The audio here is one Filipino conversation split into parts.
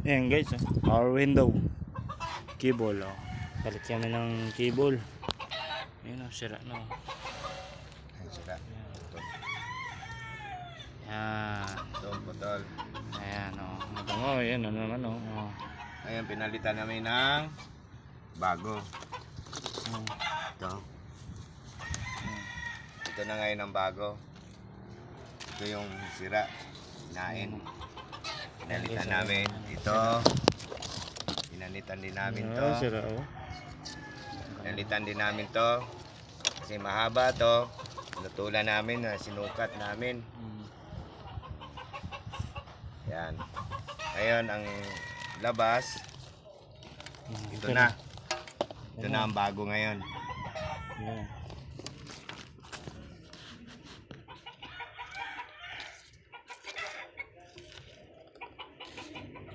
Ayan guys, power window. Cable, oh. Balik kami ng cable. Ayan, oh, sira na. Ayan sila. Ayan. Ito, botol. Ayan, oh. Oh, ayan, ano naman, oh. Ngayon, pinalitan namin ng bago. Ito. Ito na ngayon ang bago. Ito yung sira. Hinain. Pinalitan namin. Ito. Pinalitan din namin to. Sira, oh. Pinalitan din namin to. Kasi mahaba to. Lutulan namin, sinukat namin. Yan. Ngayon, ang labas. Ito na. Ito na ang bago ngayon. Ayan.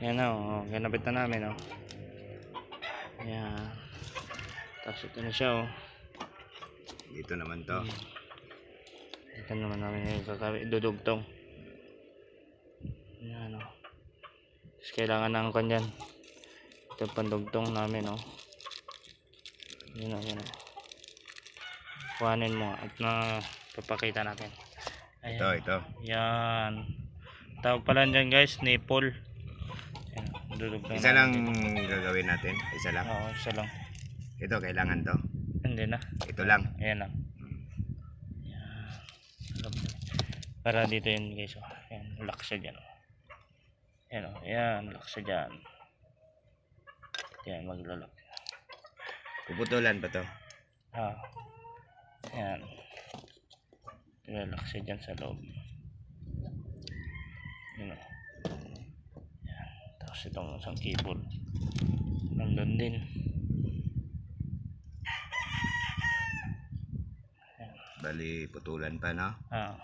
Ayan na, oh. Kinabit na namin, oh. Ayan. Tapos ito na siya, oh. Dito naman to. Ito naman namin yung dudugtong. Ayan, oh. Tapos kailangan ng kanyan. Ito pandugtong namin, oh. Yun, oh, yun, oh. Kuhanin mo at papakita natin. Ayan. Ito. Yan. Tawag pala dyan guys, nipple. Yan, dudugtong Isa lang natin. gagawin natin. Isa lang. Oo, isa lang. Ito, kailangan to. Hindi na. Ito lang. Ayan lang. Yan. Para dito yun guys. Oh. Ayan, lock siya dyan. Oh. Ayan, oh. Ayan, lock siya dyan. Ayan, maglalak. Puputulan pa to. Ah. Ayan. Lock siya dyan sa loob. Ayan, oh. Ayan. Tapos itong isang cable. Nandun din. Bali, putulan pa, no? Ah.